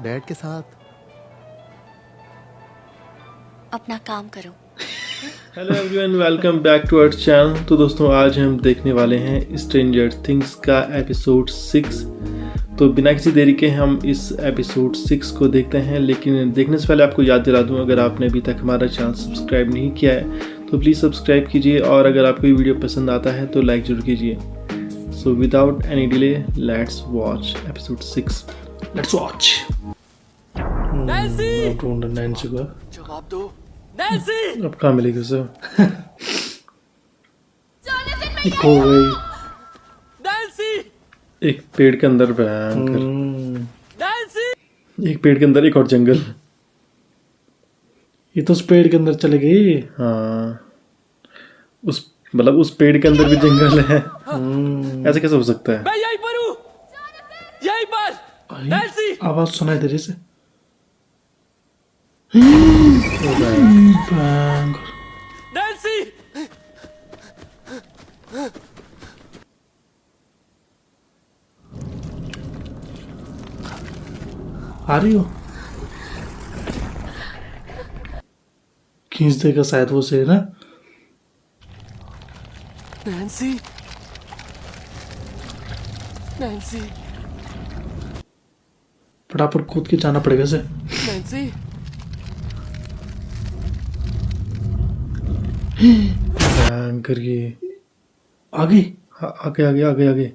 Dad के साथ। अपना काम करो। Hello everyone, welcome back to our channel. तो दोस्तों, आज हम देखने वाले हैं स्ट्रेंजर थिंग्स का एपिसोड 6। तो बिना किसी देरी के हम इस एपिसोड 6 को देखते हैं। लेकिन देखने से पहले आपको याद दिला दूं, अगर आपने अभी तक हमारा चैनल सब्सक्राइब नहीं किया है तो प्लीज़ सब्सक्राइब कीजिए, और अगर आपको ये वीडियो पसंद आता है तो लाइक जरूर कीजिए। So without any delay let's watch episode 6। Let's watch. अब ढूंढ नैन्सी को। जवाब दो नैन्सी। अब कहाँ मिलेगी उसे? खो गई। नैन्सी, एक पेड़ के अंदर भयंकर, नैन्सी। एक पेड़ के अंदर एक और जंगल। ये तो उस पेड़ के अंदर चले गई। हाँ, उस पेड़ के अंदर भी जंगल है। ऐसे कैसे हो सकता है? मैं यहीं पर हूँ, यहीं पर। नैन्सी, आवाज सुनाई दे रही से। नैन्सी। आ रही हो? खींच देगा शायद वो से ना। नैन्सी, नैन्सी, फटाफट कूद के जाना पड़ेगा से। नैन्सी। भयंकर ये। आ गई। हाँ, आगे आगे आगे आगे।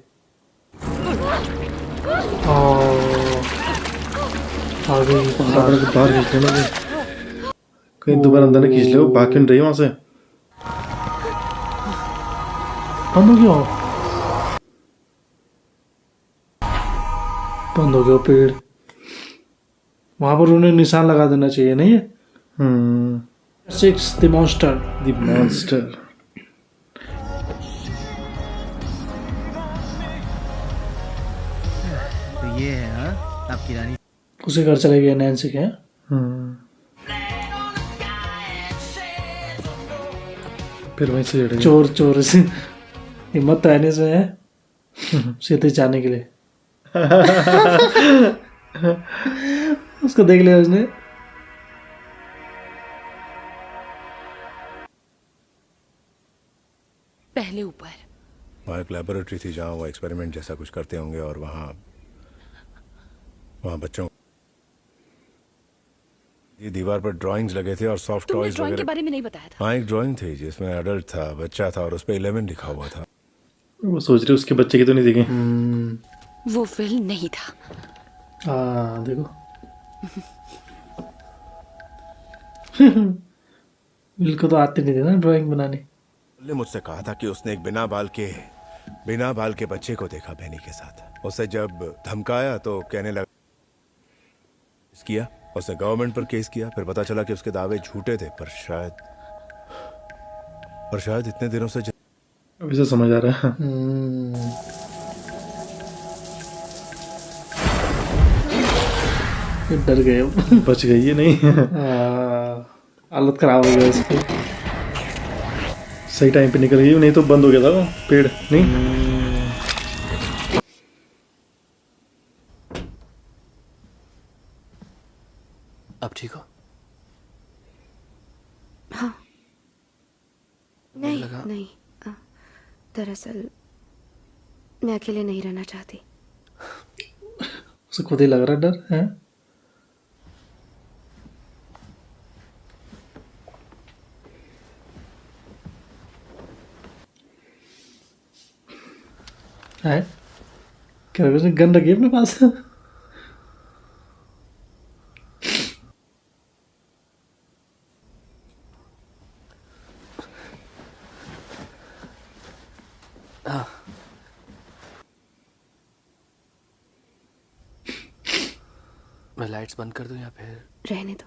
आ गई। बाहर खींच लेना मुझे। कहीं दोबारा अंदर ना खींच ले, वो भाग क्यों नहीं रही वहां से? बंद हो गया। बंद हो गया पेड़। वहां पर उन्हें निशान लगा देना चाहिए, नहीं है? 6 द मॉन्स्टर। The monster. तो ये है हाँ आपकी रानी। उसे घर चले गए नैन्सी के। फिर वहीं से जड़ेगा। चोर चोर से हिम्मत तो आने से है सीधे जाने के लिए। उसको देख लिया उसने। पहले ऊपर। वहाँ एक लेबोरेटरी थी जहाँ वो एक्सपेरिमेंट जैसा कुछ करते होंगे, और वहाँ बच्चों ये दीवार पर ड्राइंग्स लगे थे और सॉफ्ट तुमने टॉयज ड्राइंग के वगैरह। बारे में नहीं बताया था। हाँ, एक ड्राइंग थी जिसमें एडल्ट था, बच्चा था, और उस पर 11 लिखा हुआ था। वो सोच रहे उसके बच्चे की तो नहीं दिखे। वो फिल्म नहीं था। हाँ देखो। बिल्कुल तो आते नहीं थे ना ड्राइंग बनाने। ने मुझसे कहा था कि उसने एक बिना बाल के बच्चे को देखा बेनी के साथ। उसे जब धमकाया तो कहने लगा किया। उसने गवर्नमेंट पर केस किया। फिर पता चला कि उसके दावे झूठे थे, पर शायद इतने दिनों से अभी से समझ आ रहा है। डर गए। बच गई है नहीं? हालत खराब हो गया इसकी। सही टाइम पे निकल गई, नहीं तो बंद हो गया था वो पेड़। नहीं अब ठीक हो? हाँ। नहीं दरअसल मैं अकेले नहीं रहना चाहती। उसे खुद ही लग रहा डर है। है क्या उसने गन रखी है अपने पास? मैं लाइट्स बंद कर दूं या फिर? रहने दो।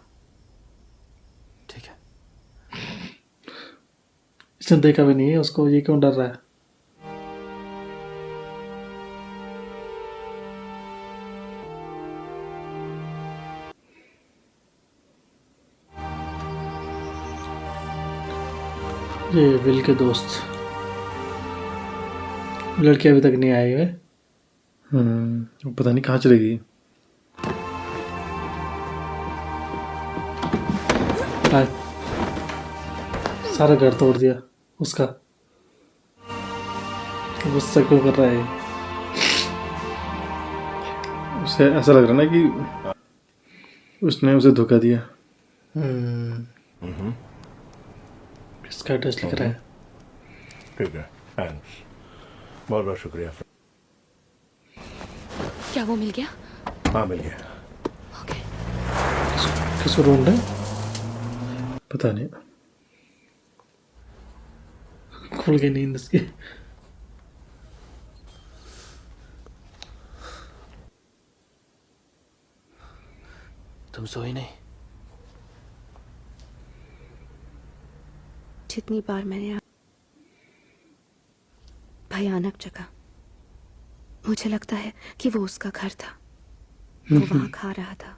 ठीक है। इसने देखा भी नहीं है उसको, ये क्यों डर रहा है? ये विल के दोस्त लड़की अभी तक नहीं आई है। वो पता नहीं कहाँ चली गई। हाय सारा घर तोड़ दिया उसका। गुस्सा क्यों कर रहा है? उसे ऐसा लग रहा ना कि उसने उसे धोखा दिया। इसका एड्रेस लिख रहा है। ठीक है, थैंक्स, बहुत बहुत शुक्रिया। क्या वो मिल गया? हाँ मिल गया। ओके। किसको ढूंढ रहे हैं? पता नहीं। खुल गई नींद इसकी। तुम सोई नहीं? जितनी बार मैंने भयानक जगह, मुझे लगता है कि वो उसका घर था। वो वहां खा रहा था।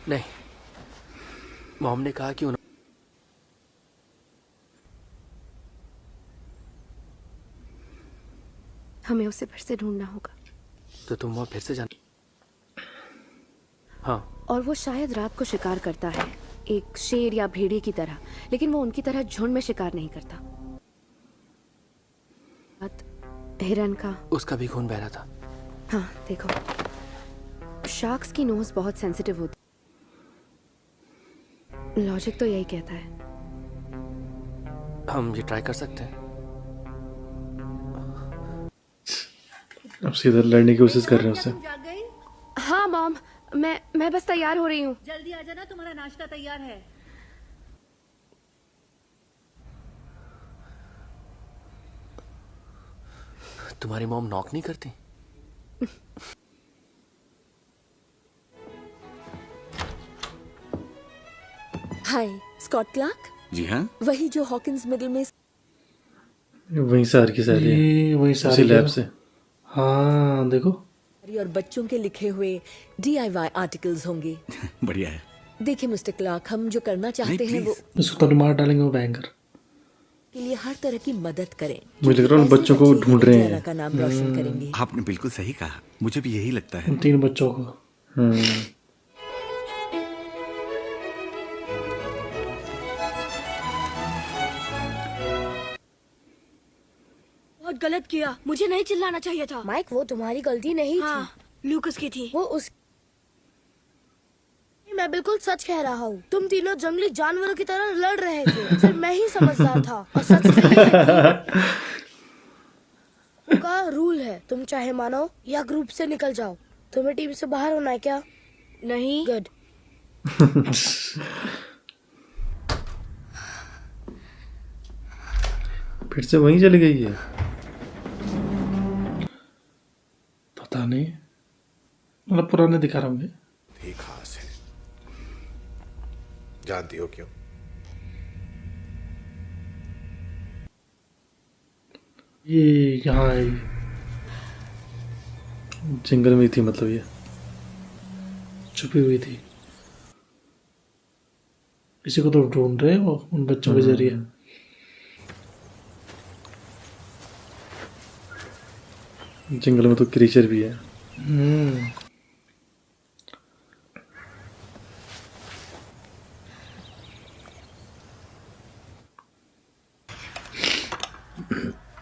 नहीं, मॉम ने कहा कि हमें उसे फिर से ढूंढना होगा। तो तुम वहां फिर से जाना। हाँ, और वो शायद रात को शिकार करता है, एक शेर या भेड़िए की तरह, लेकिन वो उनकी तरह झुंड में शिकार नहीं करता। हिरन का। उसका भी खून बह रहा था। हाँ देखो, शार्क्स की नोज बहुत सेंसिटिव होती। लॉजिक तो यही कहता है। हम ये ट्राई कर सकते हैं। अब सीधा लड़ने की कोशिश कर रहे हैं उससे। हाँ मॉम, मैं बस तैयार हो रही हूँ। जल्दी आ जाना, तुम्हारा नाश्ता तैयार है। तुम्हारी मॉम नॉक नहीं करती? हाय, स्कॉट क्लार्क? जी हाँ, वही जो हॉकिंस मिडिल में। वहीं सार की सारी है, ये वही उसी सारी लैब है। से। हाँ देखो, और बच्चों के लिखे हुए DIY आर्टिकल्स होंगे। बढ़िया है। देखिए मिस्टर क्लार्क, हम जो करना चाहते नहीं, हैं वो इसको तो मार डालेंगे वो भयंकर। के लिए हर तरह की मदद करें। मुझे लग रहा है उन बच्चों को ढूंढ रहे हैं। का नाम रोशन करेंगे। आपने बिल्कुल सही कहा, मुझे भी यही लगता है। उन 3 बच्चों को। बहुत गलत किया, मुझे नहीं चिल्लाना चाहिए था। माइक, वो तुम्हारी गलती नहीं हाँ, लूकस की थी। वो उस मैं बिल्कुल सच कह रहा हूँ। तुम तीनों जंगली जानवरों की तरह लड़ रहे थे। सिर्फ मैं ही समझदार था। और सच तो ये है कि का रूल है, तुम चाहे मानो या ग्रुप से निकल जाओ। तुम्हें टीम से बाहर होना है क्या? नहीं। गुड। फिर से वहीं चली गई है। पता नहीं, मतलब पुराने दिखा रहा हूँ। ठीक खास है, जानती हो क्यों? ये यहाँ है, जंगल में थी मतलब ये छुपी हुई थी। इसी को तो ढूंढ रहे हैं वो, उन बच्चों के जरिए। जंगल में तो क्रीचर भी है।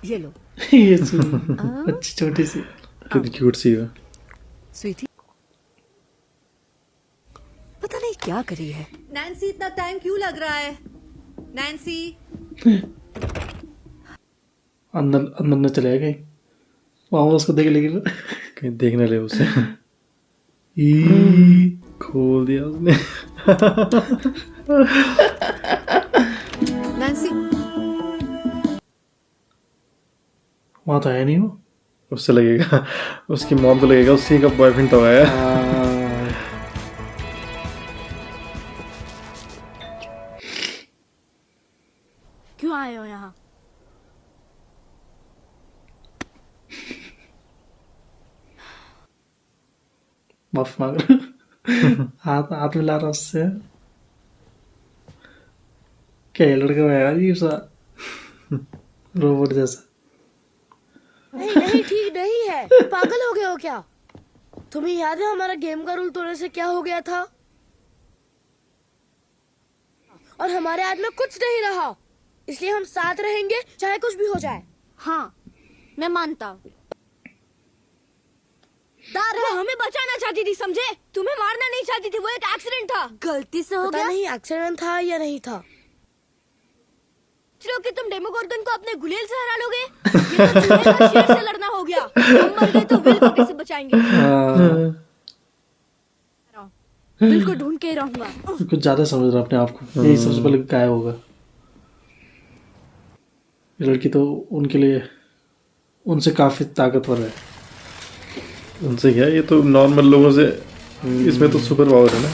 ये लो ये अच्छी छोटी सी, कितनी क्यूट सी है। स्वीटी। पता नहीं क्या करी है। नैन्सी, इतना टाइम क्यों लग रहा है? नैन्सी। अंदर अंदर न चले गए वहां, उसको देख लेकिन कहीं देख ना ले उसे। खोल दिया उसने। नैन्सी। वहां तो है नहीं वो। उससे लगेगा, उसकी मॉम को लगेगा उसी का बॉयफ्रेंड तो है। क्यों आए हो यहाँ? माफ मांग हाथ हाथ मिला रहा उससे। क्या ये लड़का है अजीब सा, रोबोट जैसा। नहीं नहीं, ठीक नहीं है। पागल हो गए हो क्या? तुम्हें याद है हमारा गेम का रूल तोड़ने से क्या हो गया था? और हमारे हाथ में कुछ नहीं रहा, इसलिए हम साथ रहेंगे चाहे कुछ भी हो जाए। हाँ, मैं मानता हूँ। वो हमें बचाना चाहती थी, समझे? तुम्हें मारना नहीं चाहती थी, वो एक एक्सीडेंट था। गलती से हो पता गया। नहीं एक्सीडेंट था या नहीं था। कि तुम डेमोगोर्गन को अपने गुलेल से हरा लोगे। ये तो चूहे का शेर से लड़ना हो गया। हम मर गए तो विल को कैसे बचाएंगे? विल को ढूंढ के ही रहूंगा। कुछ ज्यादा समझ रहा अपने आप को, यही सबसे पहले गायब होगा। ये लड़की तो उनके लिए उनसे काफी ताकतवर है। उनसे क्या, ये तो नॉर्मल लोगों से, इसमें तो सुपर पावर है ना।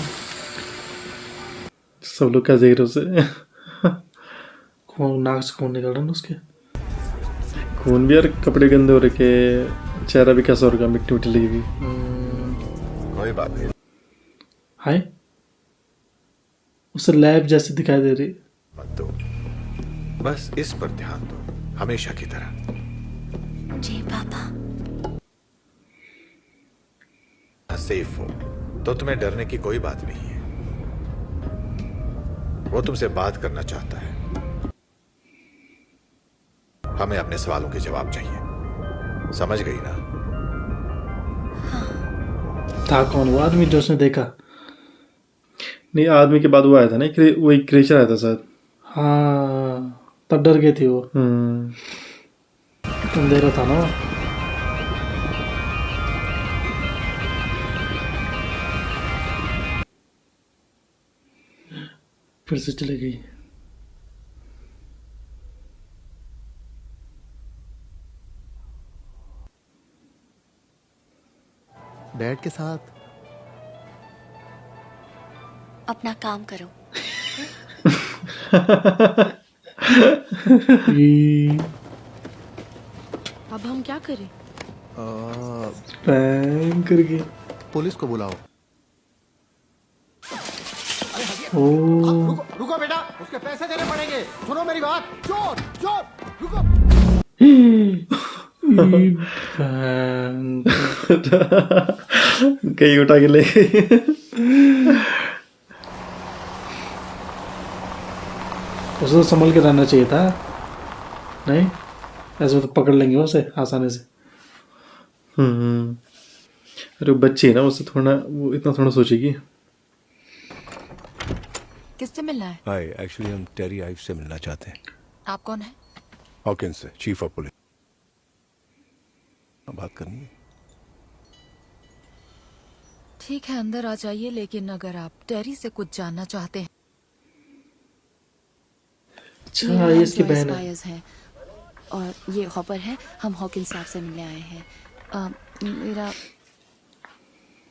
सब लोग क्या देख रहे उसे। खून, नाक से खून निकल रहा है ना उसके। खून भी यार, कपड़े गंदे हो रखे, चेहरा भी कैसा हो रखा, मिट्टी मिट्टी लगी हुई। कोई बात नहीं, हाय, उसे लैब जैसी दिखाई दे रही। मत दो, बस इस पर ध्यान दो, हमेशा की तरह। जी पापा। सेफ हो तो तुम्हें डरने की कोई बात नहीं है। वो तुमसे बात करना चाहता है, हमें अपने सवालों के जवाब चाहिए, समझ गई ना? था कौन वो आदमी जो उसने देखा? नहीं, आदमी के बाद वो आया था ना, वो एक क्रेचर आया था शायद। हाँ, तब डर गई थी वो। अंधेरा था ना। फिर से चली गई। डैड के साथ। अपना काम करो। अब हम क्या करें? प्रैंक करके पुलिस को बुलाओ। ओ रुको बेटा, उसके पैसे देने पड़ेंगे। सुनो मेरी बात। चोर चोर, रुको। प्रैंक। कहीं उठा के ले गई। उसे तो संभल के रहना चाहिए था। नहीं, ऐसे तो पकड़ लेंगे उसे आसानी से। अरे वो बच्ची है ना, उससे थोड़ा, वो इतना थोड़ा सोचेगी। किससे मिलना है? हाय, एक्चुअली हम टेरी आइव से मिलना चाहते हैं। आप कौन है? हॉकिंस से, चीफ ऑफ पुलिस। बात करनी है। ठीक है, अंदर आ जाइए, लेकिन अगर आप टेरी से कुछ जानना चाहते हैं। अच्छा, ये इसकी बहन है। है और ये हॉपर है। हम हॉकिंस साहब से मिलने आए हैं। मेरा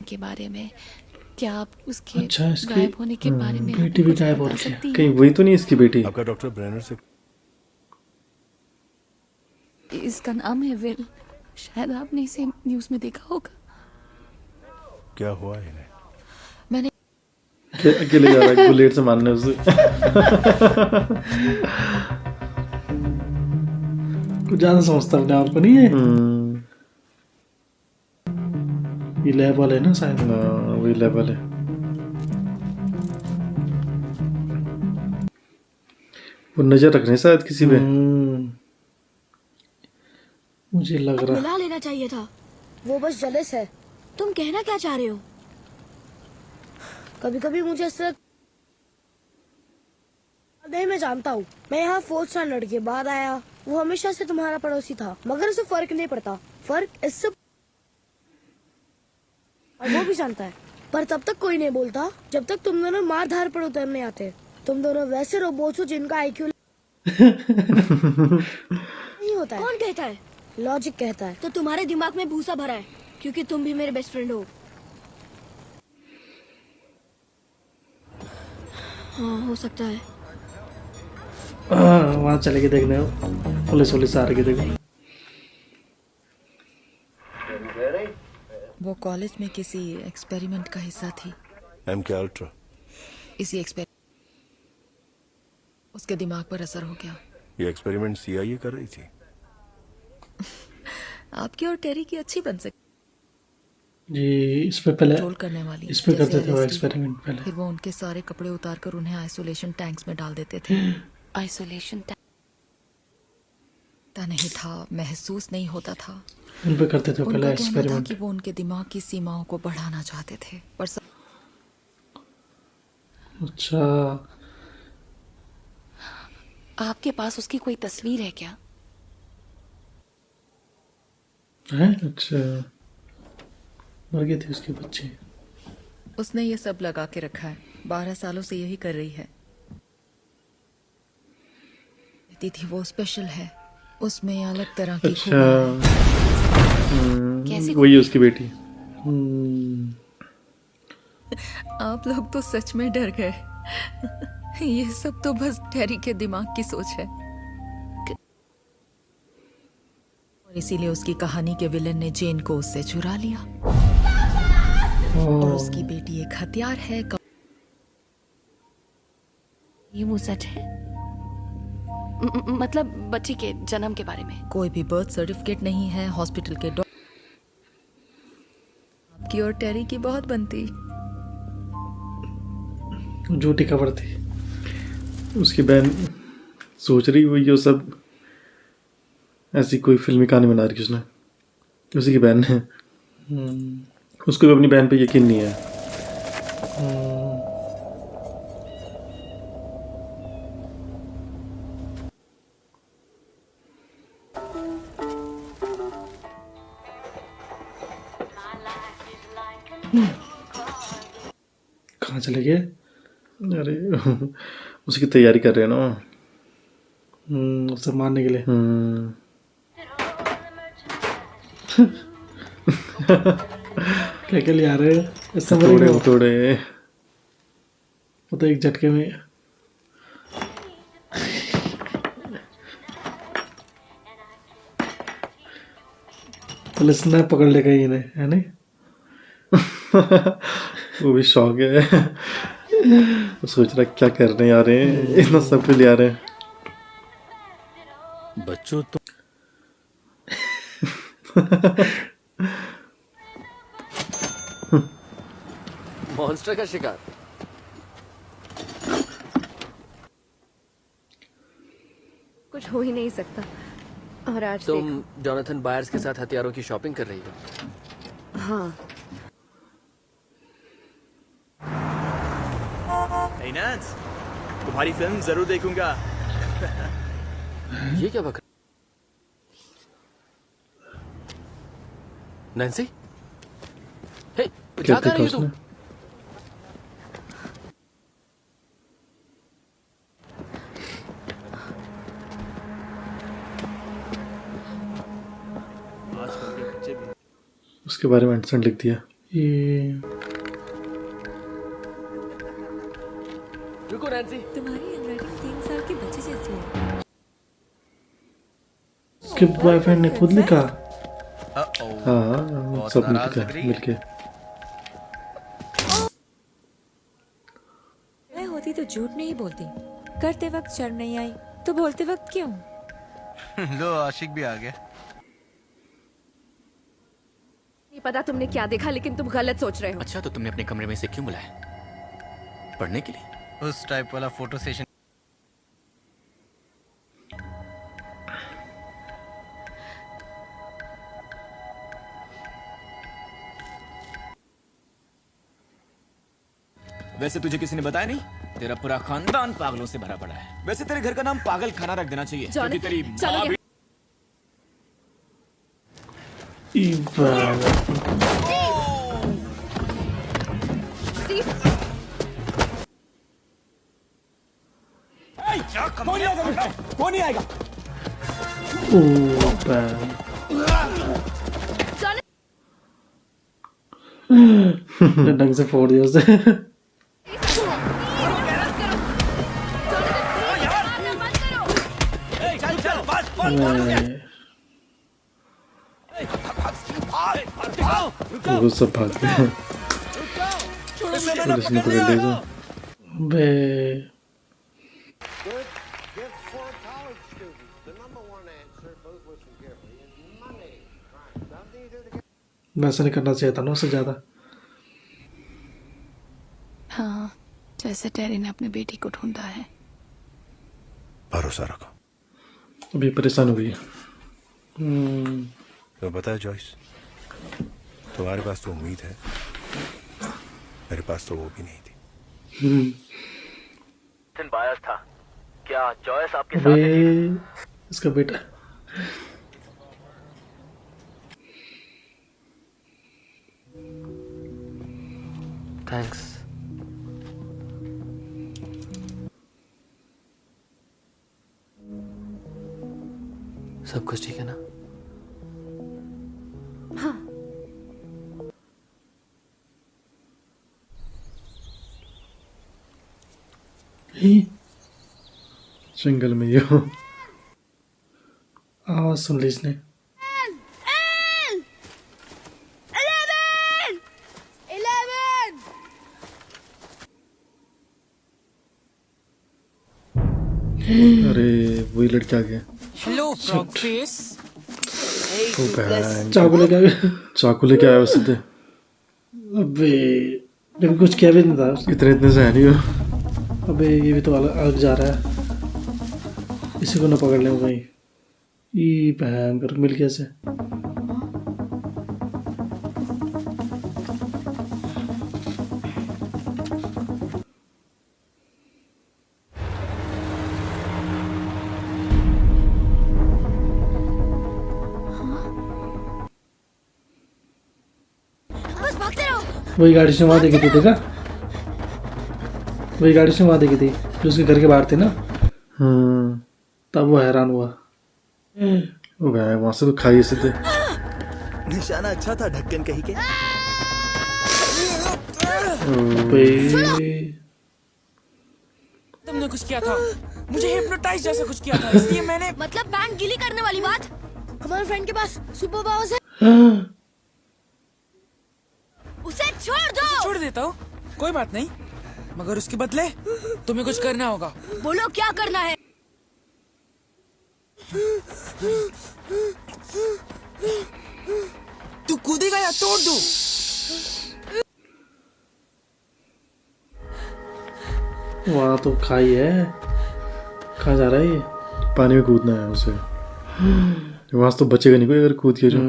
के बारे में, क्या आप उसके अच्छा, इसकी गायब होने के बारे में बेटी भी गायब हो बता रही है। सकती हैं? कहीं वही तो नहीं इसकी बेटी? आपका डॉक्टर ब्रेनर से इसका नाम है विल। शायद आपने इसे न्यूज़ में देखा होगा। क्या हुआ इन्हें? मैंने अकेले जा रहा है बुलेट से मारने उसे। कुछ ज्यादा समझता अपने आप को नहीं है। ये लैब वाले है ना शायद। वही लेवल है। वो नजर रख रहे हैं शायद किसी पे। मुझे लग रहा मिला लेना चाहिए था। वो बस जलस है। तुम कहना क्या चाह रहे हो? कभी कभी मुझे ऐसा नहीं, मैं जानता हूँ। मैं यहाँ 4th स्टैंडर्ड के बाद आया। वो हमेशा से तुम्हारा पड़ोसी था, मगर उसे फर्क नहीं पड़ता। फर्क इससे, और वो भी जानता है। पर तब तक कोई नहीं बोलता जब तक तुम दोनों मार धार पर उतरने आते। तुम दोनों वैसे रोबोट्स हो जिनका आईक्यू नहीं होता है। कौन कहता है? लॉजिक कहता है। तो तुम्हारे दिमाग में भूसा भरा है, क्योंकि तुम भी मेरे बेस्ट फ्रेंड हो। हाँ, हो सकता है। वहाँ चले के देखने पुलिस आ रही देखो। वो कॉलेज में किसी एक्सपेरिमेंट का हिस्सा थी। MK ultra. इसी एक्सपेरिमेंट उसके दिमाग पर असर हो गया। ये एक्सपेरिमेंट CIA कर रही थी। आपकी और टेरी की अच्छी बन सकती। जी इस पे पहले कंट्रोल करने वाली, इस पे करते जैसे थे वो LSD। एक्सपेरिमेंट पहले। फिर वो उनके सारे कपड़े उतार कर उन्हें आइसोलेशन टैंक्स में डाल देते थे। आइसोलेशन पता नहीं था, महसूस नहीं होता था। उन पे करते थे पहले उनका कहना था एक्सपेरिमेंट। कि वो उनके दिमाग की सीमाओं को बढ़ाना चाहते थे, पर अच्छा आपके पास उसकी कोई तस्वीर है क्या? है अच्छा, मर गए थे उसके बच्चे। उसने ये सब लगा के रखा है। 12 सालों से यही कर रही है। कहती थी वो स्पेशल है, उसमें अलग तरह की अच्छा। खूबियां हैं। कैसी वही है उसकी बेटी। आप लोग तो सच में डर गए। ये सब तो बस टेरी के दिमाग की सोच है। और इसीलिए उसकी कहानी के विलन ने जेन को उससे चुरा लिया। और उसकी बेटी एक हथियार है। ये वो सच है? मतलब बच्ची के जन्म के बारे में? कोई भी बर्थ सर्टिफिकेट नहीं है। हॉस्पिटल के आपकी और टेरी की बहुत बनती। झूठी खबर थी। उसकी बहन सोच रही हुई ये सब ऐसी कोई फिल्मी कहानी बना रही उसने, उसी की बहन है। उसको भी अपनी बहन पे यकीन नहीं है। कहाँ चले गए? अरे उसकी तैयारी कर रहे हैं ना। उसे मारने के लिए। क्या क्या ले आ रहे हैं? इससे थोड़े मरेगा वो। थोड़े वो तो एक झटके में। पुलिस ने पकड़ लेगा इन्हें, है नहीं? वो भी शौक है। वो सोच रहा है क्या करने आ रहे हैं, इतना सब कुछ ले आ रहे हैं। बच्चों तो मॉन्स्टर का शिकार। कुछ हो ही नहीं सकता। और आज तुम जॉनथन बायर्स के साथ हथियारों की शॉपिंग कर रही हो? हाँ, Hey Nance, तुम्हारी फिल्म जरूर देखूंगा। ये क्या बक नैन्सी? हे, क्या जा कहाँ देखा रही है तू? उसने? उसके बारे में एंडरसन लिख दिया। ये रुको नैन्सी। तुम्हारी हैंडराइटिंग 3 साल के बच्चे जैसी है। उसके बॉयफ्रेंड ने खुद लिखा। हाँ सब मिलके। मैं होती तो झूठ नहीं बोलती। करते वक्त शर्म नहीं आई तो बोलते वक्त क्यों? लो आशिक भी आ गया। नहीं पता तुमने क्या देखा, लेकिन तुम गलत सोच रहे हो। अच्छा तो तुमने अपने कमरे में से क्यों बुलाया? पढ़ने के लिए? उस टाइप वाला फोटो सेशन। वैसे तुझे किसी ने बताया नहीं? तेरा पूरा खानदान पागलों से भरा पड़ा है। वैसे तेरे घर का नाम पागल खाना रख देना चाहिए, क्योंकि तेरी माँ भी कौन नहीं आएगा? ढंग से फोड़ दिया उसे। वो सब भाग गए। पुलिस ने पकड़ लिया। बे Good gift for a college student. The number one answer, both listen carefully, is money. Right. Something you do to get वैसा नहीं करना चाहिए था ना उससे ज़्यादा। हाँ, जैसे टेरी ने अपनी बेटी को ढूंढा है। भरोसा रखो। अभी परेशान हो गई। तो बता जॉयस, तुम्हारे पास तो उम्मीद है, मेरे पास तो वो भी नहीं थी। बायस था क्या? जॉयस आपके अबे इसका बेटा। थैंक्स। सब कुछ ठीक है ना? हाँ। जंगल में ये हो। आवाज सुन ली इसने। अरे वही लड़का आ गया। Hello frog face. ओ बहन, चाकू लेके आ गया। चाकू लेके आया सीधे। अबे जब कुछ किया भी नहीं था उसने। इतने से है नहीं हो। अबे ये भी तो अलग जा रहा है, इसी को ना पकड़ ले भाई। ये भयंकर मिल गया से। बस भागते रहो। वही गाड़ी से वहाँ देखी थी, देखा? वही गाड़ी से वहाँ देखी थी जो उसके घर के बाहर थी ना। तब वो हैरान हुआ। ओ भाई वहां से तो खाई सीधे। निशाना अच्छा था ढक्कन कहीं के। तुमने कुछ किया था, मुझे हिप्नोटाइज जैसा कुछ किया था, इसलिए मैंने। मतलब बैंड गिली करने वाली बात। हमारे फ्रेंड के पास सुपर पावर्स है। उसे छोड़ दो। छोड़ देता हूँ, कोई बात नहीं, मगर उसके बदले तुम्हें कुछ करना होगा। बोलो क्या करना है। तू कूदेगा या तोड़ दूं? वहाँ तो खाई है। कहाँ जा रहा है ये? पानी में कूदना है उसे। वहां से तो बचेगा नहीं कोई अगर कूद के जो।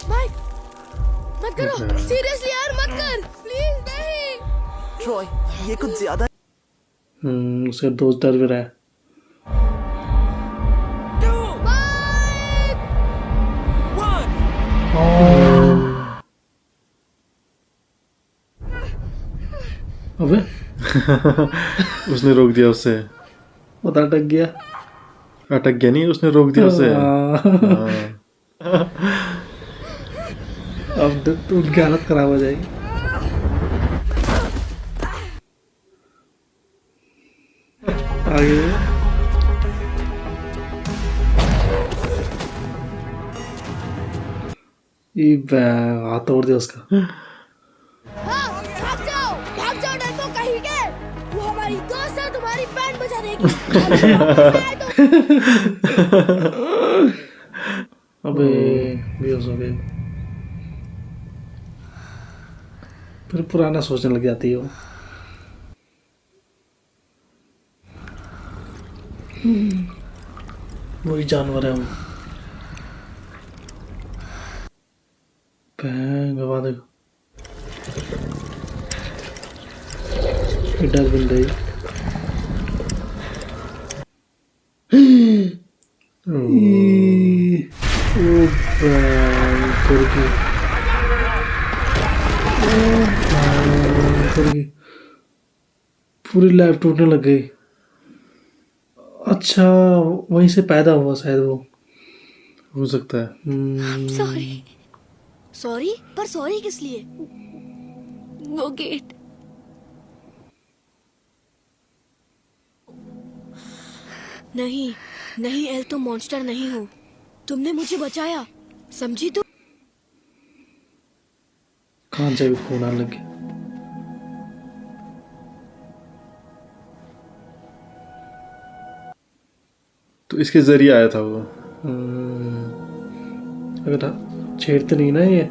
भाई मत करो, सीरियसली यार मत कर प्लीज। नहीं ट्रॉय, ये कुछ ज्यादा। उसका दोस्त डर भी रहा है। अबे उसने रोक दिया उसे। वो तो अटक गया। अटक गया नहीं, उसने रोक दिया उसे। अब तो उनकी हालत खराब हो जाएगी। आगे ये हाथ तोड़ दिया उसका। भाग जाओ डरपोक कहीं के। वो हमारी दोस्त है, तुम्हारी बैंड बजा देगी। अबे बेहोश हो गए। फिर पुराना सोचने लग जाती है वो। वही जानवर है वो। गवा देखो, डर बिल रही। पूरी लैब टूटने लग गई। अच्छा वहीं से पैदा हुआ शायद वो। हो सकता है। सॉरी। सॉरी? पर सॉरी किस लिए? वो गेट। नहीं नहीं एल, तो मॉन्स्टर नहीं हो। तुमने मुझे बचाया, समझी तुम? कान से भी खून आने लग गया। तो इसके जरिए आया था वो। अगर छेड़ते नहीं ना ये,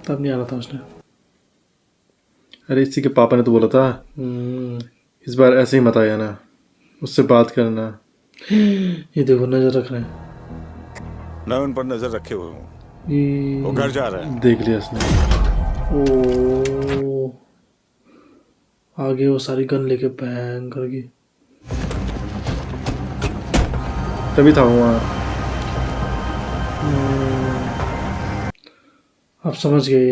तब नहीं आना था उसने। अरे इसी के पापा ने तो बोला था इस बार ऐसे ही मत आया ना, उससे बात करना। ये देखो नजर रख रहे हैं। मैं उन पर नजर रखे हुए हूँ, वो घर जा रहा है। देख लिया उसने। ओ आगे वो सारी गन लेके बैंग करके तभी था वहाँ। आप समझ गए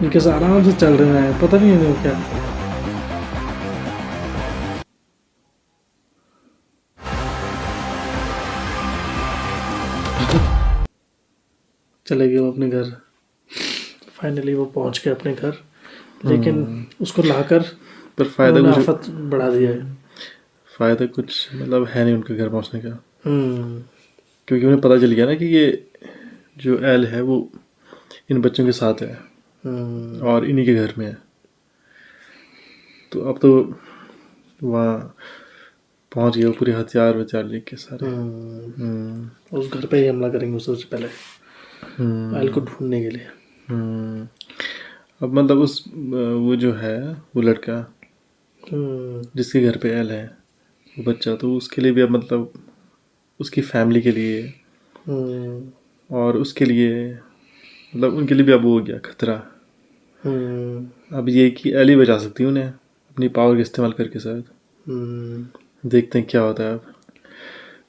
ये कैसे आराम से चल रहे हैं, पता नहीं है क्या। चले गए वो अपने घर। फाइनली वो पहुंच गए अपने घर, लेकिन उसको लाकर पर फायदा उन्होंने कुछ आफत बढ़ा दिया है। फायदा कुछ मतलब है नहीं उनके घर पहुंचने का, क्योंकि उन्हें पता चल गया ना कि ये जो एल है वो इन बच्चों के साथ है और इन्हीं के घर में है। तो अब तो वहाँ पहुंच गए वो पूरे हथियार वथियार लेके सारे। उस घर पे ही हमला करेंगे सबसे पहले, एल को ढूंढने के लिए। अब मतलब उस वो जो है वो लड़का जिसके घर पे एल है वो बच्चा, तो उसके लिए भी अब मतलब उसकी फैमिली के लिए और उसके लिए मतलब उनके लिए भी अब वो हो गया खतरा। अब ये कि एल ही बचा सकती है उन्हें अपनी पावर का इस्तेमाल करके शायद। देखते हैं क्या होता है। अब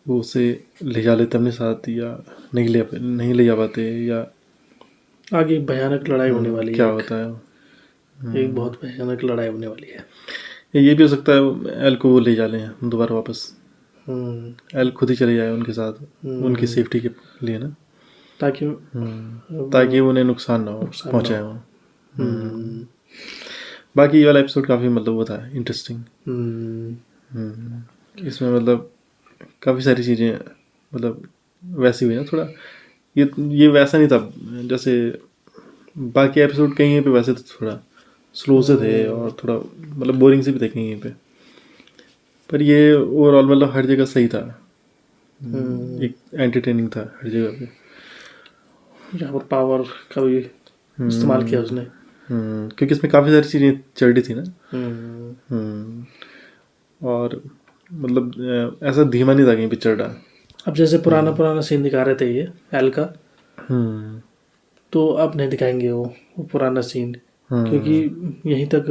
वो उसे ले जा लेते अपने साथ या नहीं ले जा पाते, या आगे एक भयानक लड़ाई होने वाली क्या है। होता है। एक बहुत भयानक लड़ाई होने वाली है। ये भी हो सकता है एल को वो ले जा लें दोबारा वापस। एल खुद ही चले जाए उनके साथ उनकी सेफ्टी के लिए ना, ताकि उन्हें नुकसान ना हो पहुंचाए हो। बाकी ये वाला एपिसोड काफ़ी मतलब वो था इंटरेस्टिंग। इसमें मतलब काफ़ी सारी चीज़ें मतलब वैसी हुई ना, थोड़ा ये वैसा नहीं था जैसे बाकी एपिसोड कहीं पे वैसे तो थोड़ा स्लो से थे और थोड़ा मतलब बोरिंग से भी थे कहीं पे, पर ये ओवरऑल मतलब हर जगह सही था। एक एंटरटेनिंग था हर जगह पे। यहाँ पर पावर का भी इस्तेमाल किया उसने, क्योंकि इसमें काफ़ी सारी चीज़ें चल रही थी ना। और मतलब ऐसा धीमा नहीं था कहीं पे चल रहा। अब जैसे पुराना सीन दिखा रहे थे ये एल का, तो अब नहीं दिखाएंगे वो पुराना सीन, क्योंकि यहीं तक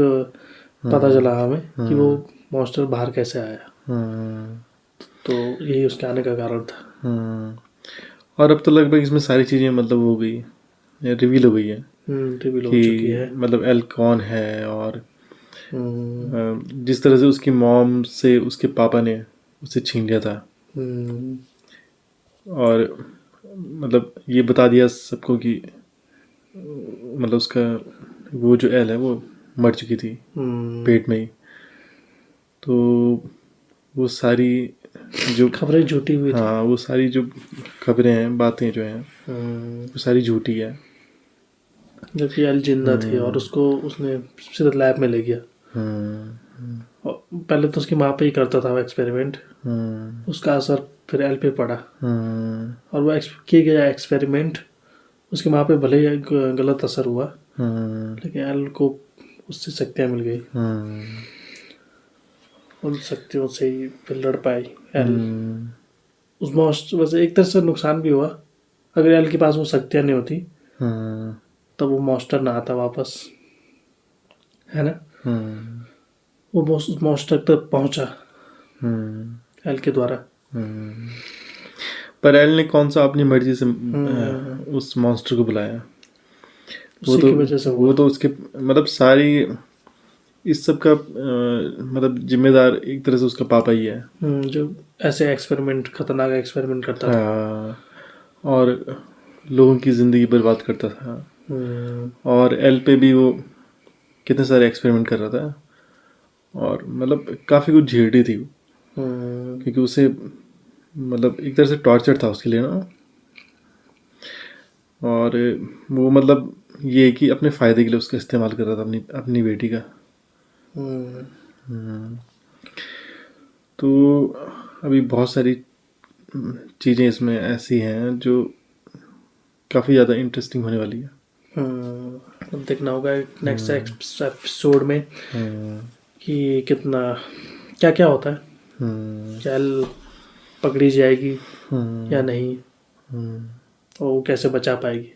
पता चला हमें कि वो मॉन्स्टर बाहर कैसे आया। तो यही उसके आने का कारण था। और अब तो लगभग इसमें सारी चीज़ें मतलब हो गई, रिवील हो गई है। रिवील हो चुकी है, मतलब एल कौन है, और जिस तरह से उसकी मॉम से उसके पापा ने उसे छीन लिया था, और मतलब ये बता दिया सबको कि मतलब उसका वो जो एल है वो मर चुकी थी पेट में ही। तो वो सारी जो खबरें झूठी हुई थी। हाँ, वो सारी जो खबरें हैं, बातें जो हैं वो सारी झूठी है। जबकि एल जिंदा थी और उसको उसने सीधा लैब में ले गया। और पहले तो उसकी माँ पे ही करता था वो एक्सपेरिमेंट, उसका असर फिर एल पे पड़ा, और वो किया गया एक्सपेरिमेंट उसकी माँ पे भले ही गलत असर हुआ, लेकिन एल को उससे शक्तियाँ मिल गई। उन शक्तियों से ही फिर लड़ पाई एल। उस मॉन्स्टर वैसे एक तरह से नुकसान भी हुआ, अगर एल के पास वो शक्तियाँ नहीं होती तब वो मॉन्स्टर ना आता वापस, है ना। वो मॉन्स्टर तक पहुंचा एल के द्वारा। पर एल ने कौन सा अपनी मर्जी से उस मॉन्स्टर को बुलाया? वो तो उसके मतलब सारी इस सब का मतलब जिम्मेदार एक तरह से उसका पापा ही है, जो ऐसे एक्सपेरिमेंट खतरनाक एक्सपेरिमेंट करता था और लोगों की ज़िंदगी बर्बाद करता था। और एल पे भी वो कितने सारे एक्सपेरिमेंट कर रहा था, और मतलब काफ़ी कुछ झेल रही थी वो, क्योंकि उसे मतलब एक तरह से टॉर्चर था उसके लिए ना। और वो मतलब ये कि अपने फ़ायदे के लिए उसका इस्तेमाल कर रहा था अपनी बेटी का। तो अभी बहुत सारी चीज़ें इसमें ऐसी हैं जो काफ़ी ज़्यादा इंटरेस्टिंग होने वाली है। अब देखना होगा नेक्स्ट एपिसोड में कि कितना क्या क्या होता है, क्या पकड़ी जाएगी या नहीं, और वो कैसे बचा पाएगी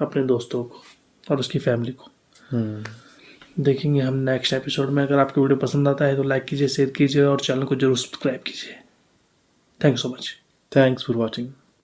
अपने दोस्तों को और उसकी फैमिली को। देखेंगे हम नेक्स्ट एपिसोड में। अगर आपको वीडियो पसंद आता है तो लाइक कीजिए, शेयर कीजिए और चैनल को जरूर सब्सक्राइब कीजिए। Thank you so much. Thanks for watching.